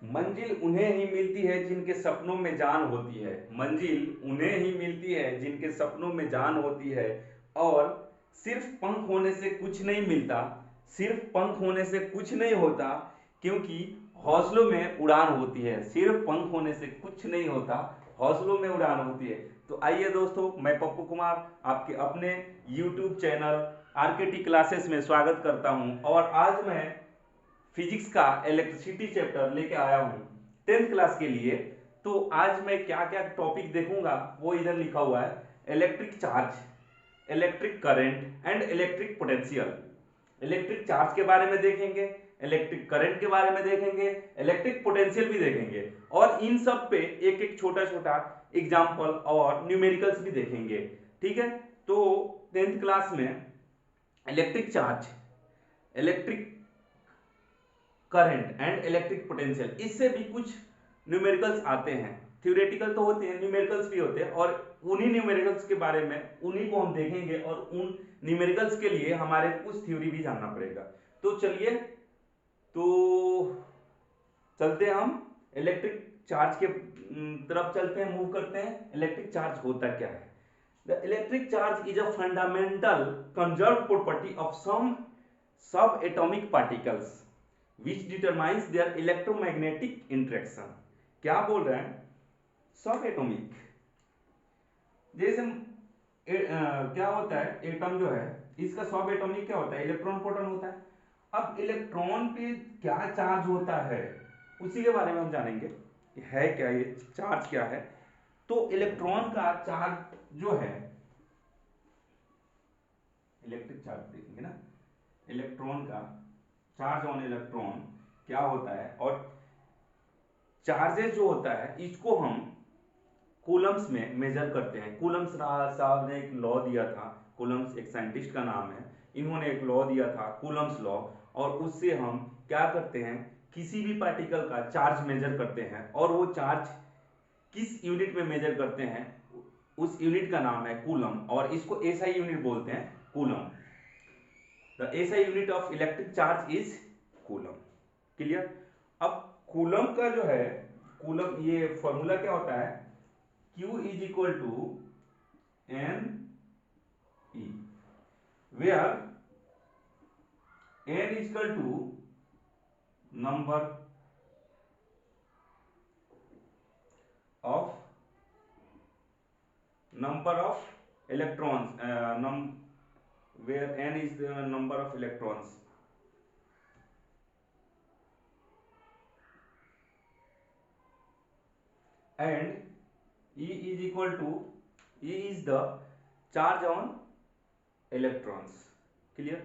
मंजिल उन्हें ही मिलती है जिनके सपनों में जान होती है। मंजिल उन्हें ही मिलती है जिनके सपनों में जान होती है। और सिर्फ पंख होने से कुछ नहीं मिलता, सिर्फ पंख होने से कुछ नहीं होता, क्योंकि हौसलों में उड़ान होती है। सिर्फ पंख होने से कुछ नहीं होता, हौसलों में उड़ान होती है। तो आइए दोस्तों, मैं पप्पू कुमार आपके अपने YouTube चैनल आरकेटी क्लासेस में स्वागत करता हूं। और आज मैं फिजिक्स का इलेक्ट्रिसिटी चैप्टर लेके आया हूँ 10th क्लास के लिए। तो आज मैं क्या क्या टॉपिक देखूंगा वो इधर लिखा हुआ है। Electric charge, electric current and electric potential. Electric charge के बारे में देखेंगे, इलेक्ट्रिक करंट के बारे में देखेंगे, इलेक्ट्रिक पोटेंशियल भी देखेंगे, और इन सब पे एक एक छोटा छोटा एग्जाम्पल और न्यूमेरिकल्स भी देखेंगे। ठीक है, तो 10th क्लास में electric charge, electric current and electric potential, इससे भी कुछ न्यूमेरिकल्स आते हैं। थ्योरेटिकल तो होते हैं, न्यूमेरिकल्स भी होते हैं, और उन्हीं न्यूमेरिकल्स के बारे में उन्हीं को हम देखेंगे, और उन न्यूमेरिकल्स के लिए हमारे कुछ थ्योरी भी जानना पड़ेगा। तो चलिए, तो चलते हैं हम इलेक्ट्रिक चार्ज के तरफ चलते हैं, मूव करते हैं। इलेक्ट्रिक चार्ज होता क्या है? The electric charge is a fundamental conserved property of some sub atomic particles which determines their electromagnetic interaction। क्या बोल रहे हैं? सब एटॉमिक, जैसे क्या होता है, एटम जो है इसका सब एटॉमिक क्या होता है? इलेक्ट्रॉन प्रोटॉन होता है। अब इलेक्ट्रॉन पे क्या चार्ज होता है उसी के बारे में हम जानेंगे। है क्या ये चार्ज, क्या है? तो इलेक्ट्रॉन का चार्ज जो है, इलेक्ट्रिक चार्ज देखेंगे ना, इलेक्ट्रॉन का चार्ज ऑन इलेक्ट्रॉन क्या होता है, और चार्जेस जो होता है इसको हम कूलम्स में मेजर करते हैं। कूलम्स साहब ने एक लॉ दिया था, कूलम्स एक साइंटिस्ट का नाम है, इन्होंने एक लॉ दिया था कूलम्स लॉ, और उससे हम क्या करते हैं, किसी भी पार्टिकल का चार्ज मेजर करते हैं, और वो चार्ज किस यूनिट में मेजर करते हैं, उस यूनिट का नाम है कूलम, और इसको एसआई यूनिट बोलते हैं, coulomb. The SI unit of electric charge is coulomb. Clear? अब कूलम का जो है, कूलम ये फॉर्मूला क्या होता है? Q is equal to N E, where N is equal to number of electrons, where N is the number of electrons, and E is equal to, E is the charge on electrons. Clear?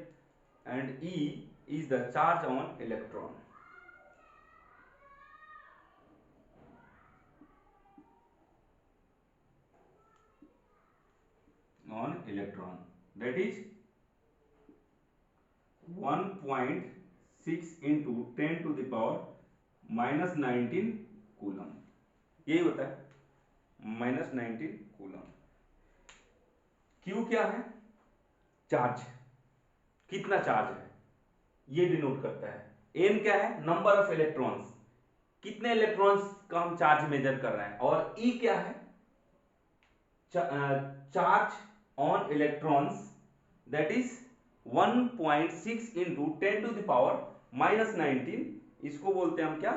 And E is the charge on electron. On electron, that is 1.6 into 10 to the power minus 19 coulomb. यही होता है minus 19 coulomb. Q क्या है? Charge, कितना charge है ये denote करता है। एन क्या है? नंबर ऑफ इलेक्ट्रॉन्स, कितने इलेक्ट्रॉन्स का हम चार्ज मेजर कर रहे हैं। और ई क्या है? Charge on electrons, that is 1.6 into 10 to the power minus 19, इसको बोलते हैं हम क्या?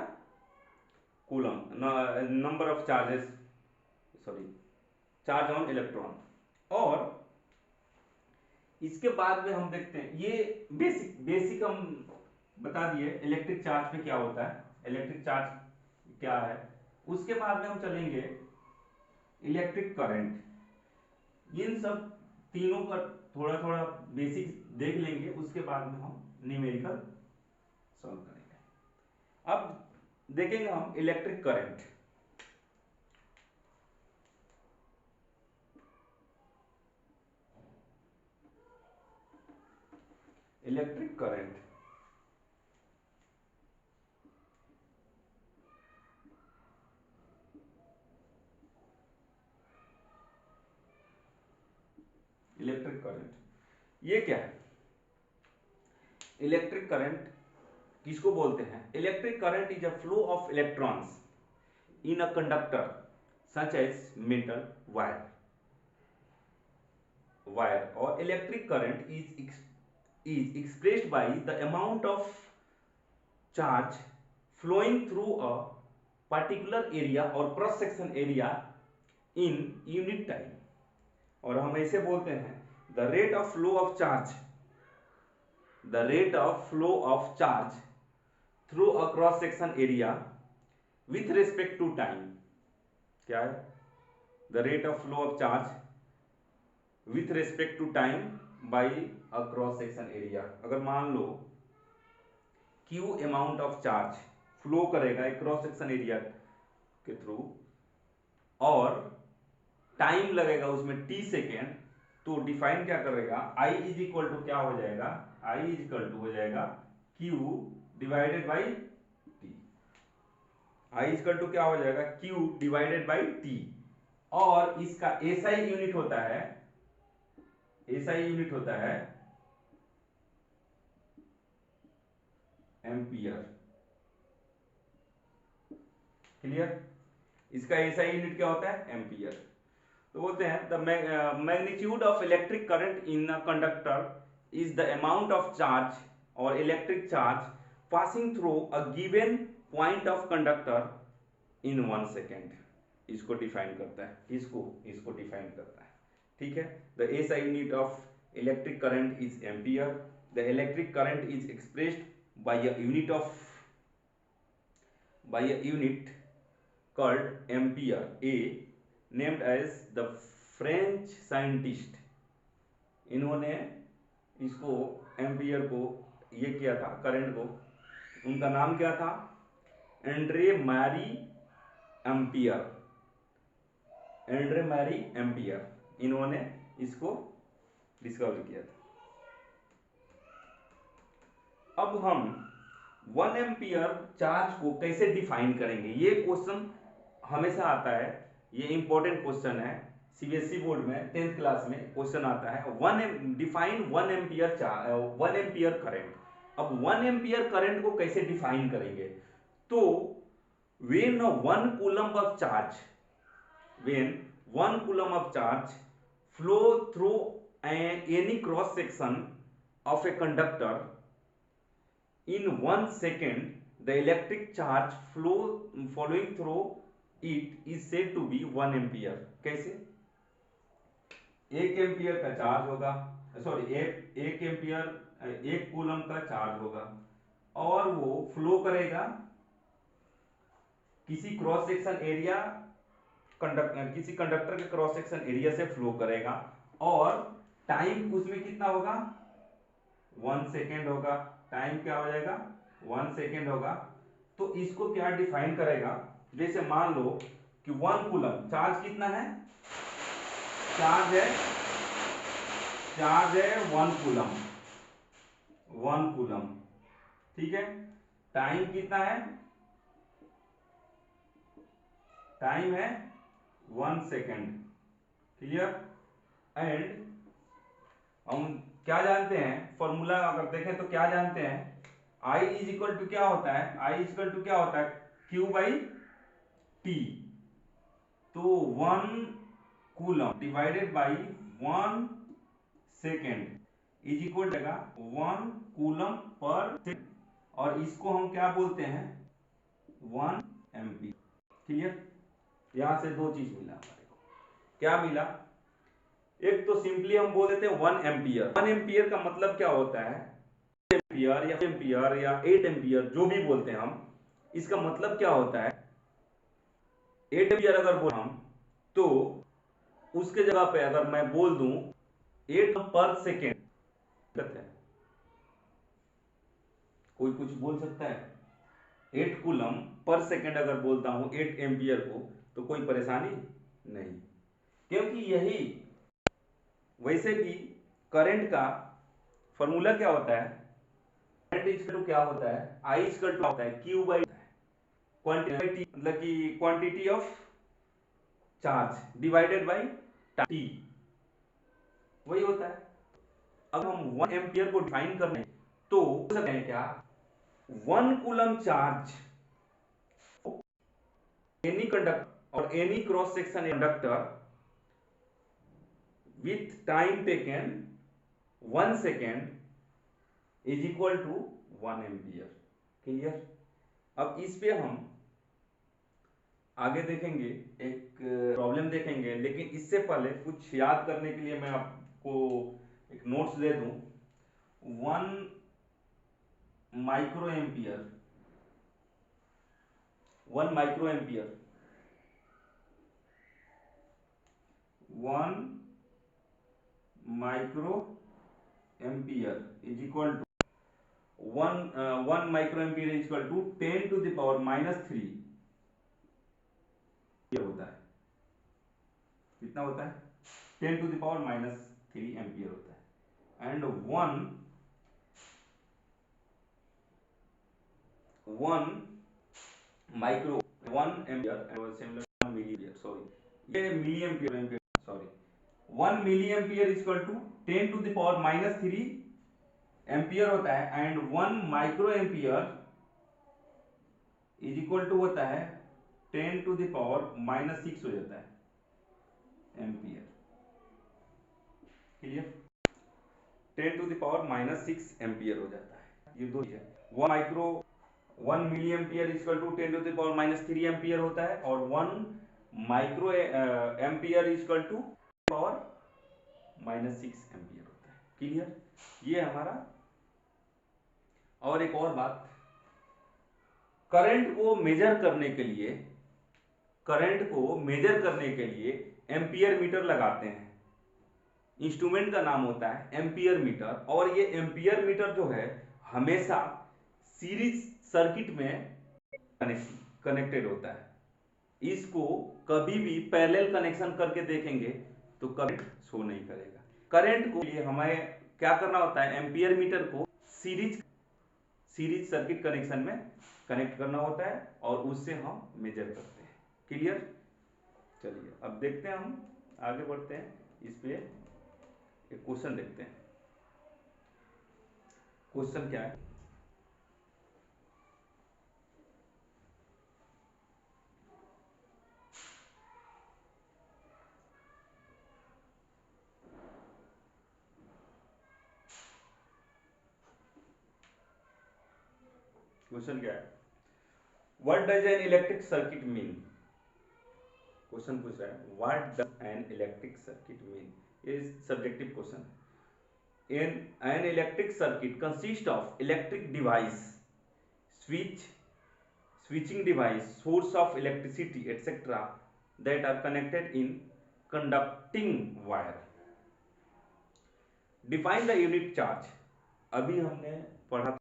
Coulomb, number of charges, sorry, charge on electron. और इसके बाद में हम देखते हैं, ये बेसिक बेसिक हम बता दिए इलेक्ट्रिक चार्ज पे क्या होता है, इलेक्ट्रिक चार्ज क्या है। उसके बाद में हम चलेंगे इलेक्ट्रिक करंट। इन सब तीनों का थोड़ा थोड़ा बेसिक देख लेंगे, उसके बाद में हम न्यूमेरिकल सॉल्व करेंगे। अब देखेंगे हम electric current. Electric current, electric current ये क्या है? इलेक्ट्रिक करंट किसको बोलते हैं? Electric current is a flow of electrons in a conductor such as metal wire और electric current is expressed by the amount of charge flowing through a particular area or cross section area in unit time। और हम ऐसे बोलते हैं the rate of flow of charge through a cross section area with respect to time। क्या है? the rate of flow of charge with respect to time by a cross section area। अगर मान लो Q amount of charge flow करेगा एक cross section area के through और time लगेगा उसमें t सेकेंड, तो डिफाइन क्या करेगा? I इज इक्वल टू क्या हो जाएगा? I इज इक्वल टू हो जाएगा Q divided by T। I is equal to क्या हो जाएगा? Q divided by T। और इसका SI यूनिट होता है, SI यूनिट होता है एम्पियर। क्लियर? इसका SI यूनिट क्या होता है? एम्पियर। तो बोलते हैं the magnitude of electric current in a conductor is the amount of charge और electric charge passing through a given point of conductor in 1 second. इसको डिफाइन करता है, इसको डिफाइन करता है। ठीक है? The SI unit of electric current is ampere. The electric current is expressed by a unit called ampere, A named as the French scientist। इन्होंने इसको एम्पियर को ये किया था, करंट को, उनका नाम क्या था? Andre Marie Ampere. Andre Marie Ampere, इन्होंने इसको डिस्कवर किया था। अब हम 1 एम्पियर चार्ज को कैसे डिफाइन करेंगे? ये क्वेश्चन हमेशा आता है, ये इंपॉर्टेंट क्वेश्चन है, सीबीएसई बोर्ड में 10th क्लास में क्वेश्चन आता है। Define 1 ampere charge, 1 ampere current. अब 1 एम्पियर करंट को कैसे डिफाइन करेंगे? तो when 1 coulomb of charge flow through any cross section of a conductor in 1 second, the electric charge following through it is said to be 1 ampere। कैसे? 1 ampere का charge होगा, sorry 1 ampere 1 coulomb का charge होगा और वो flow करेगा किसी cross section area, किसी कंडक्टर के क्रॉस सेक्शन एरिया से फ्लो करेगा और टाइम उसमें कितना होगा? 1 सेकेंड होगा। टाइम क्या हो जाएगा? 1 सेकेंड होगा। तो इसको क्या डिफाइन करेगा? जैसे मान लो कि 1 कूलम, चार्ज कितना है? चार्ज है 1 कूलम। ठीक है? टाइम कितना है? टाइम है 1 सेकेंड। क्लियर? एंड हम क्या जानते हैं? फॉर्मूला अगर देखें तो क्या जानते हैं? I इज इक्वल टू क्या होता है? I इज इक्वल टू क्या होता है? Q by T। तो 1 coulomb divided by 1 second is equal to 1 coulomb per second, और इसको हम क्या बोलते हैं? 1 एम्पियर। क्लियर? यहां से दो चीज मिला हमारे को। क्या मिला? एक तो सिंपली हम बोल देते हैं 1 एम्पियर। 1 एम्पियर का मतलब क्या होता है? एम्पियर या 8 एम्पियर जो भी बोलते हैं हम, इसका मतलब क्या होता है? 8 एम्पियर अगर बोल हम, तो उसके जगह पे अगर मैं बोल दूं 8 पर सेकेंड, कोई कुछ बोल सकता है? 8 कूलम पर सेकेंड अगर बोलता हूं 8 एम्पियर को, तो कोई परेशानी नहीं, क्योंकि यही वैसे भी करंट का फॉर्मूला क्या होता है? करंट इक्वल टू क्या होता है? I इक्वल टू होता है Q बाई क्वांटिटी, मतलब कि quantity of charge divided by T, वही होता है। अब हम 1 एम्पियर को डिफाइन करने तो सकते हैं क्या? 1 coulomb charge any conductor or any cross section conductor with time taken 1 second is equal to 1 ampere. Clear. अब इस पे हम आगे देखेंगे, एक प्रॉब्लम देखेंगे, लेकिन इससे पहले कुछ याद करने के लिए मैं आपको एक नोट्स दे दूं। 1 micro ampere 1 micro ampere 1 micro ampere is equal to 1 micro ampere is equal to 10 to the power -3 ये होता है। कितना होता है? 10 टू द पावर -3 एम्पियर होता है। And 1 micro 1 ampere similar 1 milli ampere, sorry ये milli ampere sorry 1 milli ampere is equal to 10 to the power -3 ampere होता है। And 1 micro ampere is equal to होता है 10 टू द पावर -6 हो जाता है ampere. Clear. 10 to the power -6 ampere हो जाता है। ये दो है। 1 milli ampere is equal to 10 to the power -3 ampere होता है, और 1 micro ampere is equal to power -6 ampere होता है। क्लियर। ये हमारा। और एक और बात, करंट को मेजर करने के लिए एम्पियर मीटर लगाते हैं। इंस्ट्रूमेंट का नाम होता है एम्पियर मीटर, और ये एम्पियर मीटर जो है हमेशा सीरीज सर्किट में कनेक्टेड होता है। इसको कभी भी पैरेलल कनेक्शन करके देखेंगे तो करंट शो नहीं करेगा। करंट को लिए हमें क्या करना होता है? एम्पियर मीटर को सीरीज सर्किट कनेक्शन में कनेक्ट करना होता है, और उससे हम मेजर करते हैं। क्लियर। चलिए अब देखते हैं, हम आगे बढ़ते हैं। इस पे एक क्वेश्चन देखते हैं। क्वेश्चन क्या है? क्वेश्चन क्या है? What does an electric circuit mean? Question पूछ रहा है what does an electric circuit mean. ये सब्जेक्टिव क्वेश्चन है। An electric circuit consist of electric device, switching device, source of electricity, etc. that are connected in conducting wire. Define the unit charge. अभी हमने पढ़ा,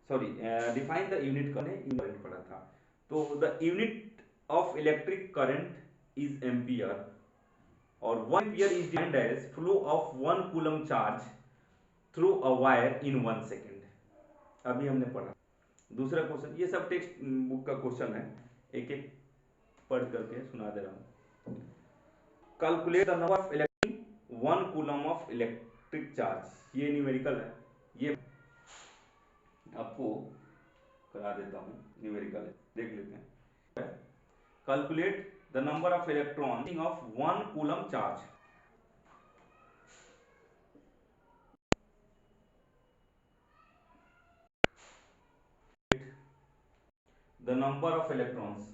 sorry define the unit current पढ़ा था। तो the unit of electric current is ampere, और 1 ampere is defined as flow of 1 coulomb charge through a wire in 1 second. अभी हमने पढ़ा। दूसरा क्वेश्चन, ये सब टेक्स्ट बुक का क्वेश्चन है, एक एक पढ़ करके सुना दे रहा हूं। Calculate the number of electric 1 coulomb of electric charge. ये न्यूमेरिकल है, ये आपको करा देता हूं। न्यूमेरिकल है, देख लेते हैं। Calculate the number of electron of 1 coulomb charge. The number of electrons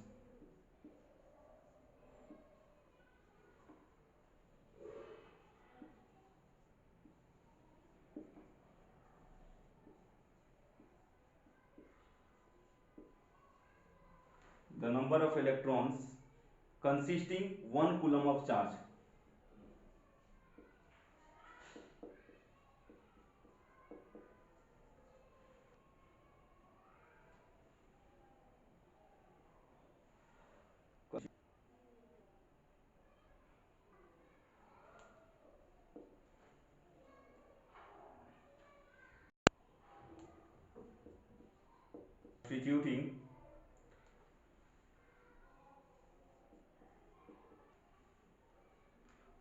the number of electrons consisting 1 coulomb of charge. Constituting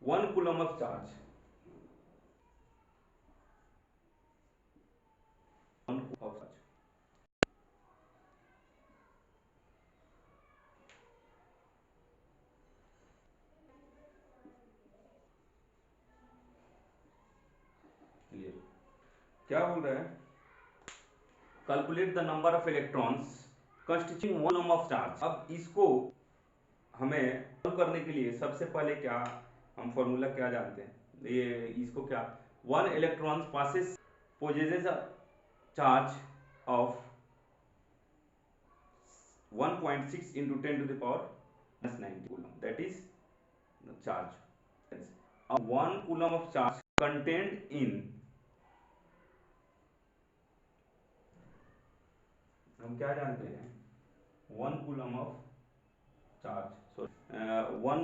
1 coulomb of charge. 1 coulomb of charge. क्या बोल रहा है, calculate the number of electrons constituting one coulomb of charge. अब इसको हमें solve करने के लिए सबसे पहले क्या हम फॉर्मूला क्या जानते हैं, ये इसको क्या, one electron passes possesses a charge of 1.6 into 10 to the power minus 90 coulomb, that is the charge. One coulomb of charge contained in, हम क्या जानते हैं, one coulomb of charge, sorry one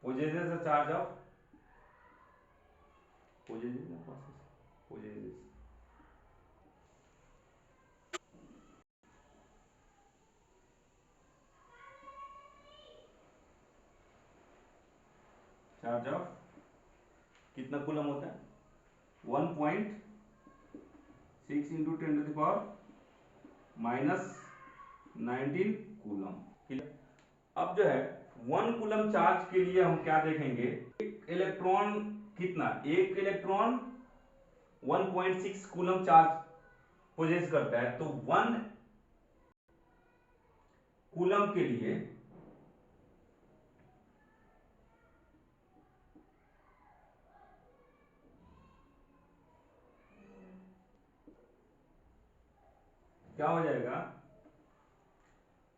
possesses a charge of possesses charge of कितना coulomb होता है, 1.6 into 10 to the power minus 19 coulomb. अब जो है वन कूलम चार्ज के लिए हम क्या देखेंगे, एक इलेक्ट्रॉन कितना, एक इलेक्ट्रॉन 1.6 कूलम चार्ज पोजेस करता है, तो वन कूलम के लिए क्या हो जाएगा,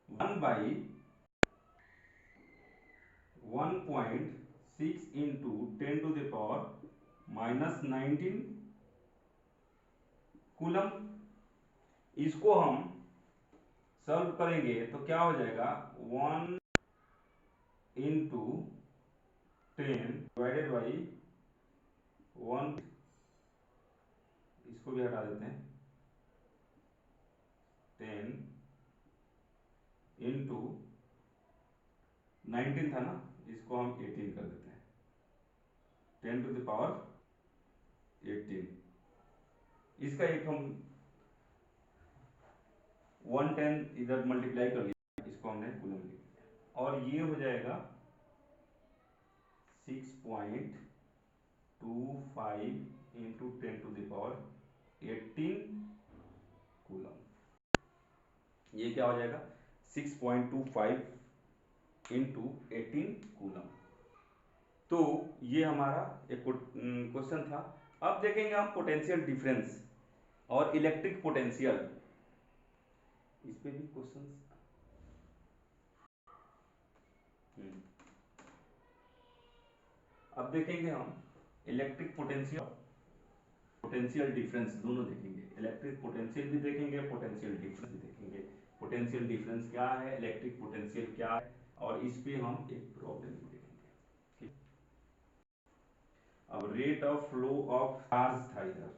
1/1.6 into 10 to the power minus 19 coulomb. इसको हम सॉल्व करेंगे तो क्या हो जाएगा, 1 इंटू 10 डिवाइडेड बाई 1, इसको भी हटा देते हैं, 10 इंटू 19 था ना, इसको हम 18 कर देते हैं, 10 टू द पावर 18। इसका एक हम 110 इधर मल्टीप्लाई कर लिया, इसको हमने कूलम लिख दिया, और ये हो जाएगा 6.25 into 10 to the power 18 coulomb. ये क्या हो जाएगा, 6.25 इंटू 18 कूलम। तो ये हमारा एक क्वेश्चन था। अब देखेंगे हम पोटेंशियल डिफरेंस और इलेक्ट्रिक पोटेंशियल, इस पे भी क्वेश्चन। अब देखेंगे हम इलेक्ट्रिक पोटेंशियल, पोटेंशियल डिफरेंस दोनों देखेंगे, इलेक्ट्रिक पोटेंशियल भी देखेंगे, पोटेंशियल डिफरेंस भी देखेंगे। पोटेंशियल डिफरेंस क्या है, इलेक्ट्रिक पोटेंशियल क्या है, और इस पे हम एक प्रॉब्लम भी देखेंगे। अब rate of flow of charge था इधर,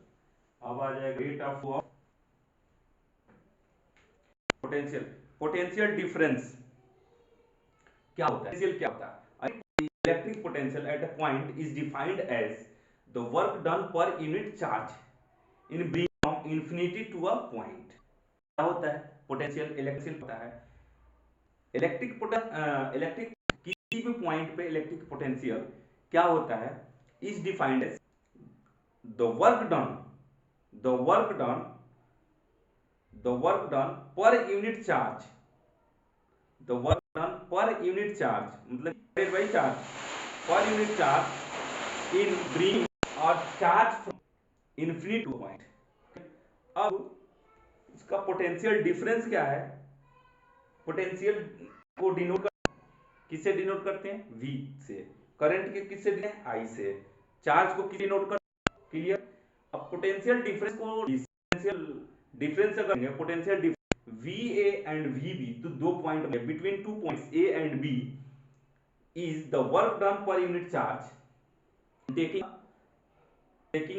अब आ जाएगा rate of flow of potential. Potential difference क्या होता है, पोटेंशियल क्या होता है, electric potential at a point is defined as the work done per unit charge in bringing from infinity to a point। क्या होता है पोटेंशियल, इलेक्ट्रिक होता है, इलेक्ट्रिक किसी भी पॉइंट पे इलेक्ट्रिक पोटेंशियल क्या होता है, is defined as the work done the work done the work done per unit charge, the work done per unit charge मतलब by charge per unit charge in bringing or charge from infinite to point। अब इसका potential difference क्या है, potential को denote कर, किससे denote करते हैं, V से, करंट के किससे डिनोट, I से, चार्ज को किससे डिनोट कर, क्लियर। अब पोटेंशियल डिफरेंस को पोटेंशियल डिफरेंस अगर करेंगे, potential difference VA and VB, तो दो पॉइंट में between two points A and B is the work done per unit charge taking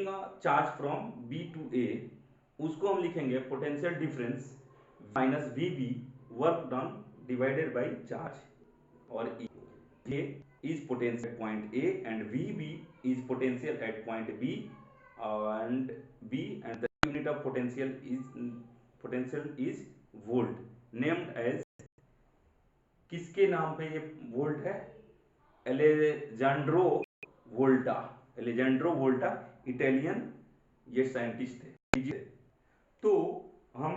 a charge from B to A, उसको हम लिखेंगे potential difference minus VB work done divided by charge, और A is potential at point A and VB is potential at point B and the unit of potential is volt, named as, किसके नाम पे ये volt है, एलेजांड्रो वोल्टा। एलेजांड्रो वोल्टा Italian ये scientist थे। तो हम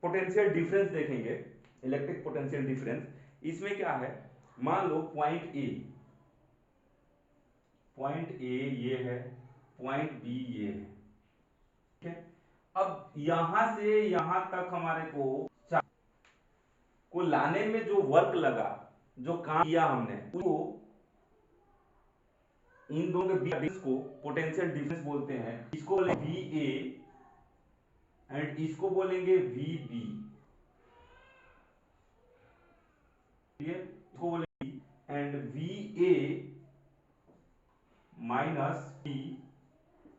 पोटेंशियल डिफरेंस देखेंगे, इलेक्ट्रिक पोटेंशियल डिफरेंस। इसमें क्या है, मान लो पॉइंट ए ये है, पॉइंट बी ये है, ठीक है। अब यहां से यहां तक हमारे को लाने में जो वर्क लगा, जो काम किया हमने, उसको इन दोनों के बीच को पोटेंशियल डिफरेंस बोलते हैं। इसको बोलेंगे वी ए एंड इसको बोलेंगे वी बी, ठीक है। इसको बोलेंगे and V A minus B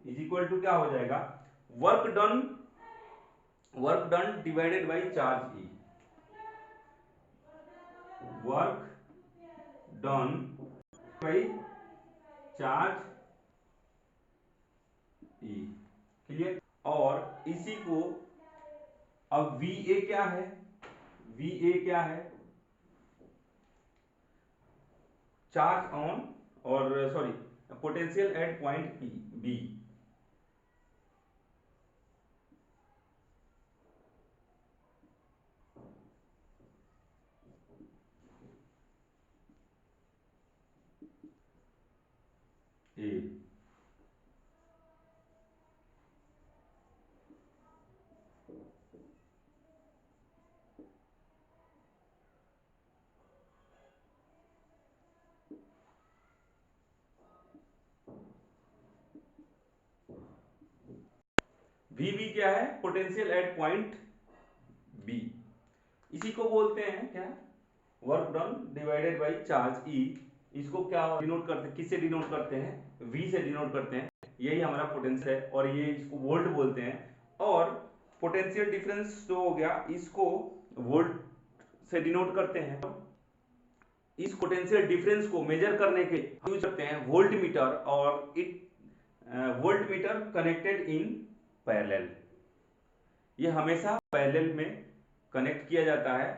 is equal to क्या हो जाएगा, work done divided by charge E. Work done by charge E, clear. और इसी को अब वी ए क्या है, वी ए क्या है, चार्ज ऑन और sorry potential at point P B. A V क्या है, पोटेंशियल एट पॉइंट बी। इसी को बोलते हैं क्या, work done divided by charge ई। इसको क्या डिनोट करते हैं, किससे डिनोट करते हैं, वी से डिनोट करते हैं। यही हमारा पोटेंशियल है और ये इसको वोल्ट बोलते हैं। और पोटेंशियल डिफरेंस जो हो गया, इसको वोल्ट से डिनोट करते हैं। इस पोटेंशियल डिफरेंस को मेजर करने के यूज करते हैं वोल्ट मीटर, और it volt meter connected in parallel. ये हमेशा पैरेलल में कनेक्ट किया जाता है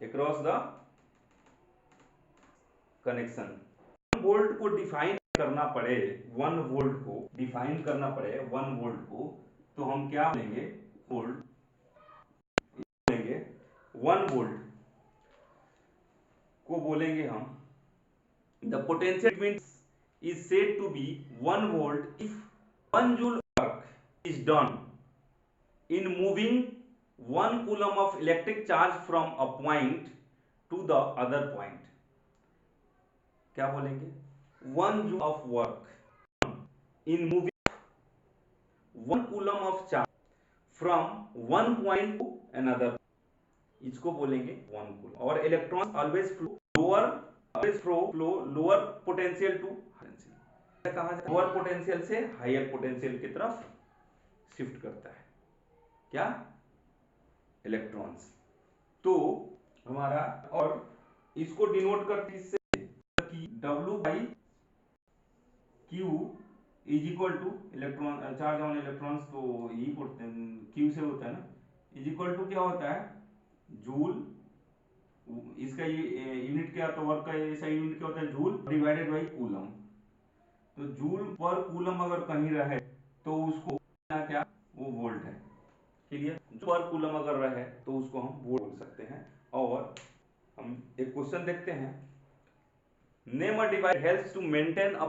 अक्रॉस द कनेक्शन। 1 वोल्ट को डिफाइन करना पड़े, 1 वोल्ट को डिफाइन करना पड़े 1 वोल्ट को, तो हम क्या लेंगे, वोल्ट लेंगे। 1 वोल्ट को बोलेंगे हम, the potential difference is said to be 1 volt if 1 joule work is done in moving 1 coulomb of electric charge from a point to the other point। क्या बोलेंगे, 1 joule of work in moving 1 coulomb of charge from one point to another, इसको बोलेंगे 1 coulomb। और electron always flow lower potential to कहा जाए, lower potential से higher potential की तरफ शिफ्ट करता है क्या, इलेक्ट्रॉन्स। तो हमारा, और इसको डिनोट करते इससे कि W by Q is equal two electron charge on electrons, तो यही पढ़ते हैं क्यू से होता है ना, इज इक्वल टू क्या होता है, जूल। इसका यूनिट क्या, तो वर्क का ऐसा यूनिट क्या होता है, जूल डिवाइडेड बाई कूलम। तो जूल पर कूलम अगर कहीं रहे तो उसको क्या, वो वोल्ट है, क्लियर। जो पर कूलम अगर रहे तो उसको हम वोल्ट बोल सकते हैं। और हम एक क्वेश्चन देखते हैं, name a device helps to maintain a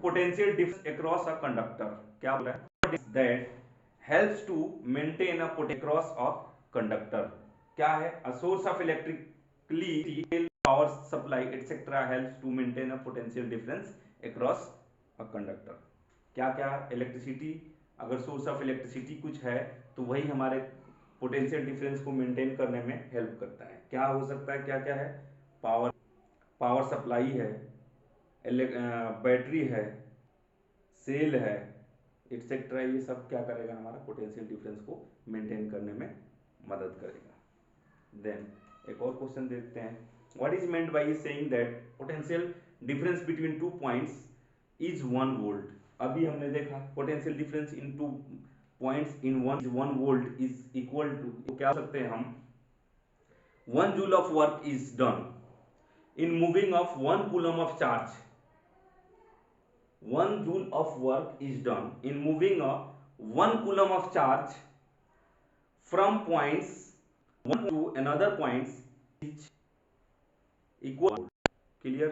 potential difference across a conductor. क्या बोल रहा है, that helps to maintain a potential across a conductor. क्या है, a source of electrically power supply etcetera helps to maintain a potential difference across a conductor. क्या क्या, electricity, अगर source of electricity कुछ है तो वही हमारे पोटेंशियल डिफरेंस को मेंटेन करने में हेल्प करता है। क्या हो सकता है, क्या क्या है, पावर सप्लाई है, बैटरी है, सेल है एटसेट्रा। ये सब क्या करेगा, हमारा पोटेंशियल डिफरेंस को मेंटेन करने में मदद करेगा। देन एक और क्वेश्चन देखते हैं, what is meant by saying that potential difference between 2 points is 1 volt. अभी हमने देखा potential difference in 2 points in 1 volt is equal to, क्या हो सकते हैं हम, 1 joule of work is done in moving of 1 coulomb of charge. 1 joule of work is done in moving a 1 coulomb of charge from points 1 to another points each equal. Clear?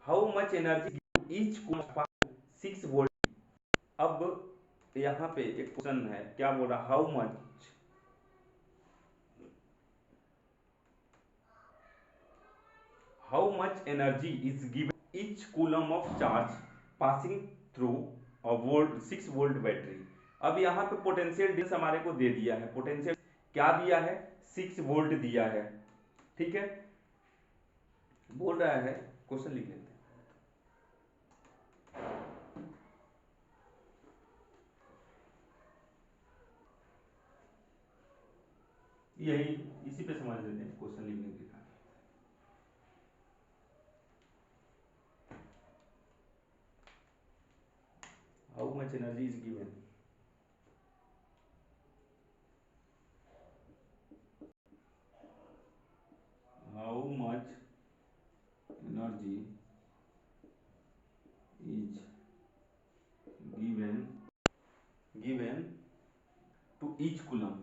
How much energy each coulomb of 6 volt. अब यहाँ पे एक question है, क्या बोल रहा, how much energy is given each coulomb of charge passing through a volt 6 volt battery. अब यहाँ पे पोटेंशियल डिफरेंस हमारे को दे दिया है, पोटेंशियल क्या दिया है, 6 वोल्ट दिया है. ठीक है, बोल रहा है, क्वेश्चन लिख लेते हैं. यही इसी पे समझ लेते हैं, क्वेश्चन लिखने के लिए. How much energy is given. How much energy is given to each coulomb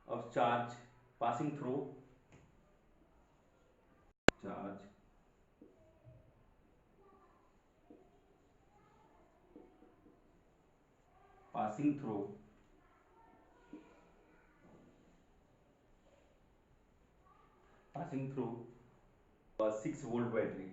of charge passing through charge passing through 6 volt battery.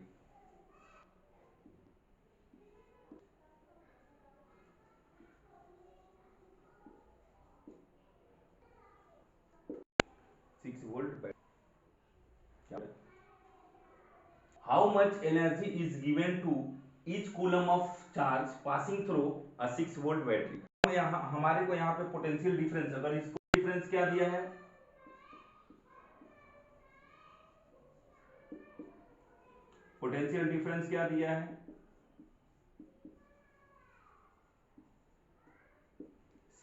How much energy is given to each coulomb of charge passing through a 6 volt battery. यहाँ हमारे को यहाँ पे potential difference, अगर इसको difference क्या दिया है, पोटेंशियल डिफरेंस क्या दिया है,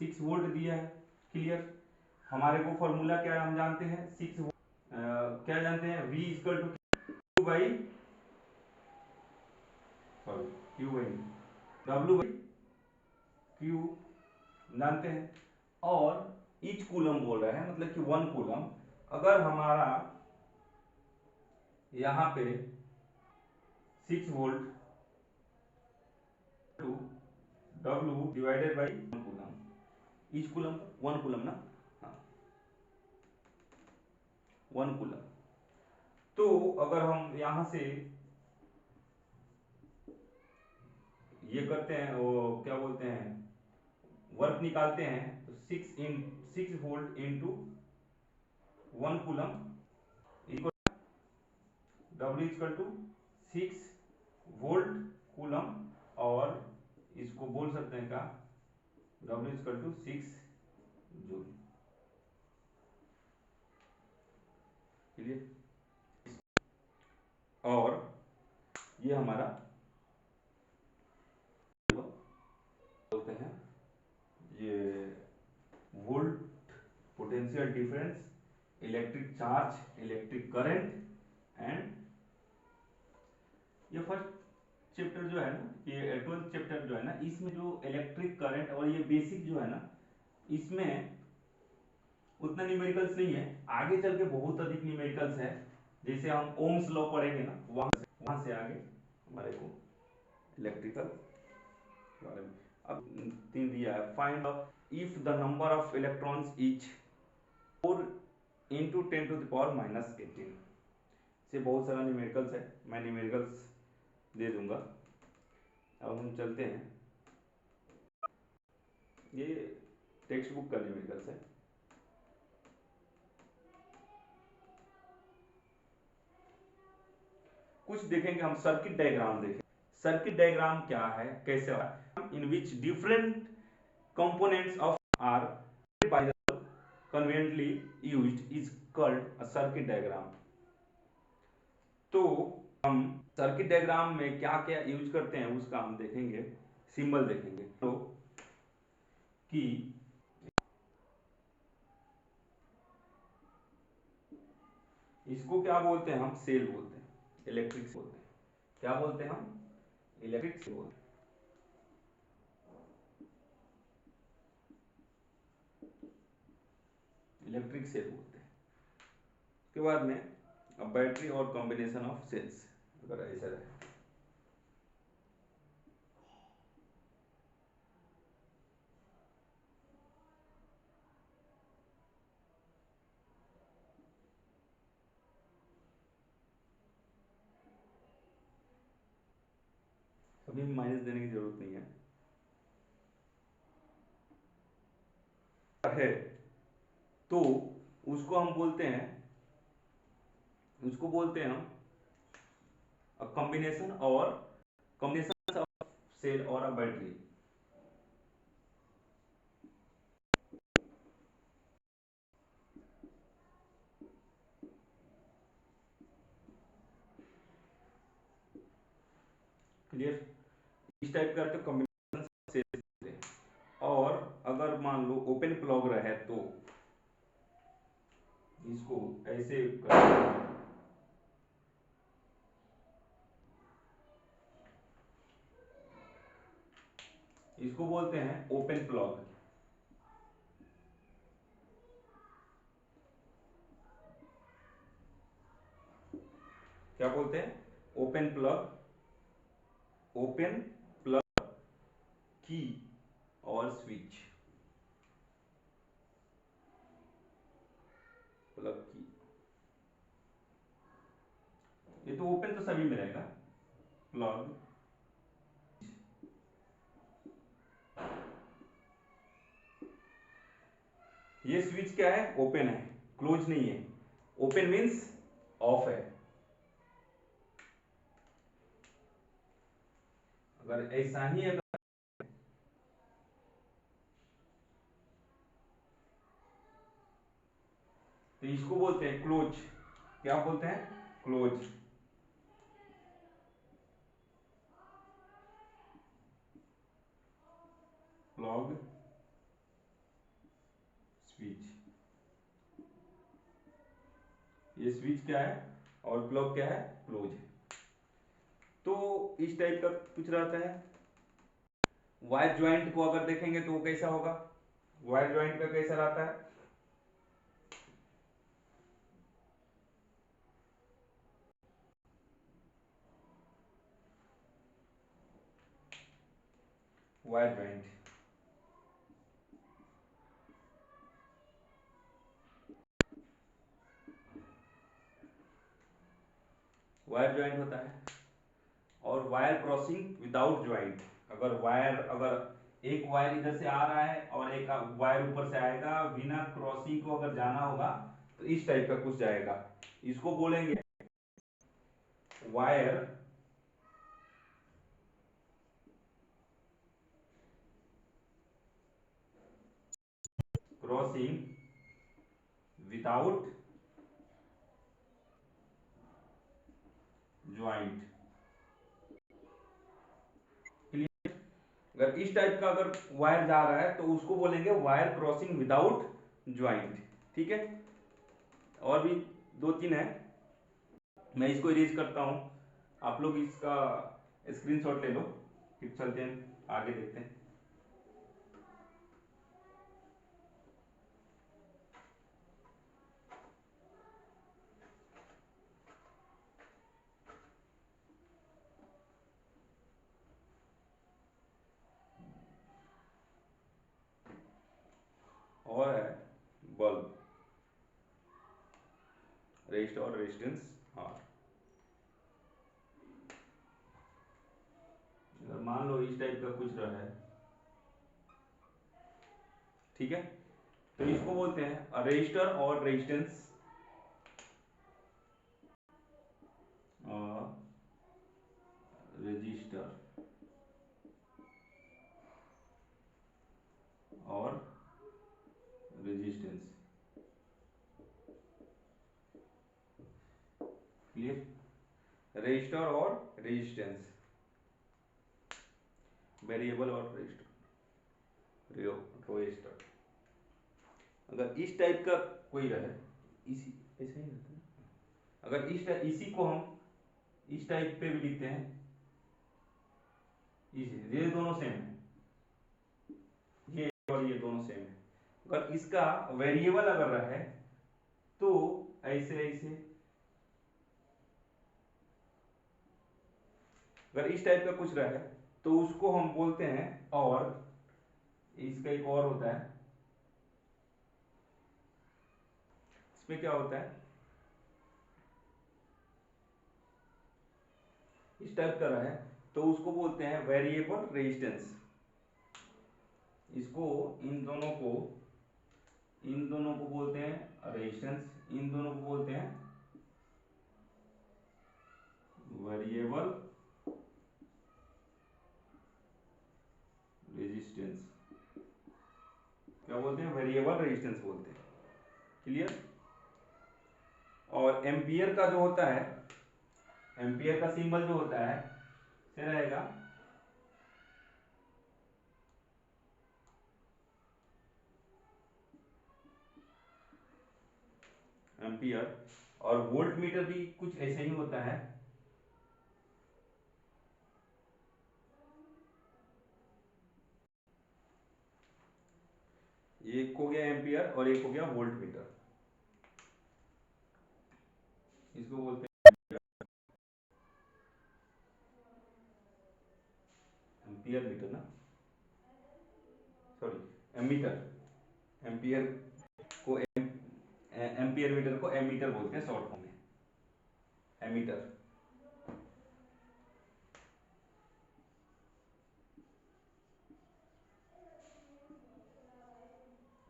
6 वोल्ट दिया है. क्लियर? हमारे को फॉर्मूला क्या है, हम जानते हैं 6 वोल्ट क्या जानते हैं, V equal to Q by Q by W by Q जानते हैं. और ईच कूलम बोल रहा है, मतलब कि 1 कूलम. अगर हमारा यहाँ पे 6 volt to W divided by 1 coulomb, each coulomb 1 coulomb ना, हाँ 1 कूलम. तो अगर हम यहां से ये करते हैं, वो क्या बोलते हैं, वर्क निकालते हैं, तो 6 volt into 1 coulomb equal W equal to 6 volt coulomb. और इसको बोल सकते हैं क्या, W equal to 6 joule. Clear? और ये हमारा बोलते हैं ये volt potential difference, electric charge, electric current. And ये फर्स्ट चैप्टर जो है ना, ये 12th चैप्टर जो है ना, इसमें जो इलेक्ट्रिक करंट और ये बेसिक जो है ना, इसमें उतना न्यूमेरिकल्स नहीं है. आगे चल के बहुत अधिक न्यूमेरिकल्स है. जैसे हम ओम्स लॉ पढ़ेंगे ना, वहां से आगे हमारे को इलेक्ट्रिकल बारे में. अब 3 दिया है, find if the number of electrons is 4 into 10 to the power minus 18. से बहुत सारा न्यूमेरिकल्स है, मैं न्यूमेरिकल्स दे दूंगा. अब हम चलते हैं, ये टेक्स्ट बुक का न्यूमेरिकल्स है. कुछ देखेंगे हम, सर्किट डायग्राम देखें. सर्किट डायग्राम क्या है, कैसे है, in which different components of are by the conveniently used is called a circuit diagram. तो हम सर्किट डायग्राम में क्या क्या यूज करते हैं उसका हम देखेंगे, सिंबल देखेंगे। तो कि इसको क्या बोलते हैं, हम सेल बोलते हैं, इलेक्ट्रिक से बोलते हैं। क्या बोलते हैं हम? इलेक्ट्रिक से बोलते हैं। इलेक्ट्रिक सेल बोलते हैं। उसके बाद में अब बैटरी और कॉम्बिनेशन ऑफ सेल्स, अगर ऐसा रहे। सभी में माइनस देने की जरूरत नहीं है तो उसको हम बोलते हैं, हम कॉम्बिनेशन ऑफ सेल और अ बैटरी। क्लियर? इस टाइप का तो कॉम्बिनेशन सेल। और अगर मान लो ओपन प्लग रहे तो इसको ऐसे इसको बोलते हैं ओपन प्लग। क्या बोलते हैं? ओपन प्लग, ओपन प्लग की और स्विच, प्लग की। ये तो ओपन तो सभी में रहेगा, प्लग। ये स्विच क्या है? ओपन है, क्लोज नहीं है। ओपन मीन्स ऑफ है। अगर ऐसा ही अगर तो इसको बोलते हैं क्लोज। क्या बोलते हैं? क्लोज। Plug switch. ये स्विच क्या है और प्लग क्या है? क्लोज है। तो इस टाइप का कुछ रहता है। वायर ज्वाइंट को अगर देखेंगे तो वो कैसा होगा? वायर ज्वाइंट का कैसा रहता है? वायर ज्वाइंट, वायर ज्वाइंट होता है। और वायर क्रॉसिंग विदाउट ज्वाइंट, अगर एक वायर इधर से आ रहा है और एक वायर ऊपर से आएगा, बिना क्रॉसिंग को अगर जाना होगा तो इस टाइप का कुछ जाएगा। इसको बोलेंगे वायर क्रॉसिंग विदाउट ज्वाइंट। अगर इस टाइप का अगर वायर जा रहा है तो उसको बोलेंगे वायर क्रॉसिंग विदाउट ज्वाइंट। ठीक है? और भी दो तीन है, मैं इसको इरेज करता हूं, आप लोग इसका स्क्रीनशॉट ले लो, फिर चलते हैं आगे देखते हैं। और है बल्ब, रेस्ट और रेजिस्टेंस आर। अगर मान लो इस टाइप का कुछ रहा है, ठीक है, तो इसको बोलते हैं रेजिस्टर और रेजिस्टेंस और रजिस्टर और रेजिस्टेंस। क्लियर? रेजिस्टर और रेजिस्टेंस, वेरिएबल और रजिस्टर। अगर इस टाइप का कोई रहे, इसी ऐसे ही रहता है, अगर इसी को हम इस टाइप पे भी लिखते हैं, ये दोनों सेम है, ये और ये दोनों सेम है। अगर इसका वेरिएबल अगर रहे तो ऐसे ऐसे, अगर इस टाइप का कुछ रहे तो उसको हम बोलते हैं और, इसका एक और होता है, इसमें क्या होता है, इस टाइप का रहे तो उसको बोलते हैं वेरिएबल रेजिस्टेंस। इसको इन दोनों को बोलते हैं रेजिस्टेंस, इन दोनों को बोलते हैं वेरिएबल रेजिस्टेंस। क्या बोलते हैं, वेरिएबल रेजिस्टेंस बोलते हैं। क्लियर। और एम्पियर का जो होता है, एम्पियर का सिंबल जो होता है से रहेगा एम्पियर। और वोल्ट मीटर भी कुछ ऐसे ही होता है, एक हो गया एम्पियर और एक हो गया वोल्ट मीटर, इसको बोलते हैं एम्पियर मीटर ना, सॉरी एमीटर। एम्पियर को एम्पियर मीटर को एमीटर बोलते हैं शॉर्ट फॉर्म में, एमीटर।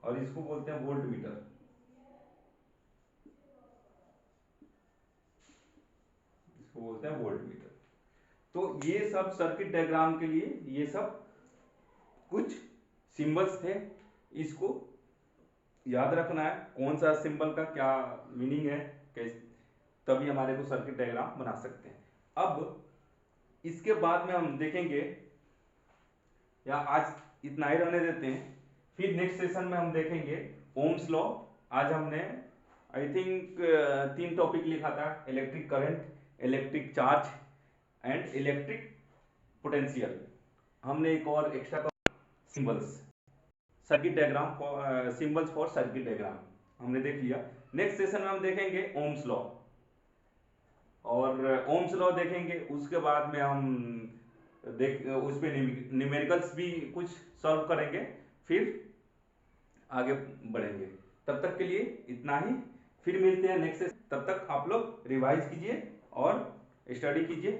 और इसको बोलते हैं वोल्ट मीटर। इसको बोलते हैं वोल्ट मीटर। तो ये सब सर्किट डायग्राम के लिए ये सब कुछ सिंबल्स थे, इसको याद रखना है कौन सा सिंबल का क्या मीनिंग है, कैसे, तभी हमारे को सर्किट डायग्राम बना सकते हैं। अब इसके बाद में हम देखेंगे, या आज इतना ही रहने देते हैं, फिर नेक्स्ट सेशन में हम देखेंगे ओम्स लॉ। आज हमने आई थिंक 3 टॉपिक लिखा था, electric current, electric charge and electric potential. हमने एक और extra symbols, circuit diagram, symbols for circuit diagram हमने देख लिया। नेक्स्ट सेशन में हम देखेंगे ओम्स लॉ, और ओम्स लॉ देखेंगे, उसके बाद में हम उस पे न्यूमेरिकल्स भी कुछ सॉल्व करेंगे, फिर आगे बढ़ेंगे। तब तक के लिए इतना ही, फिर मिलते हैं नेक्स्ट सेशन। तब तक आप लोग रिवाइज कीजिए और स्टडी कीजिए।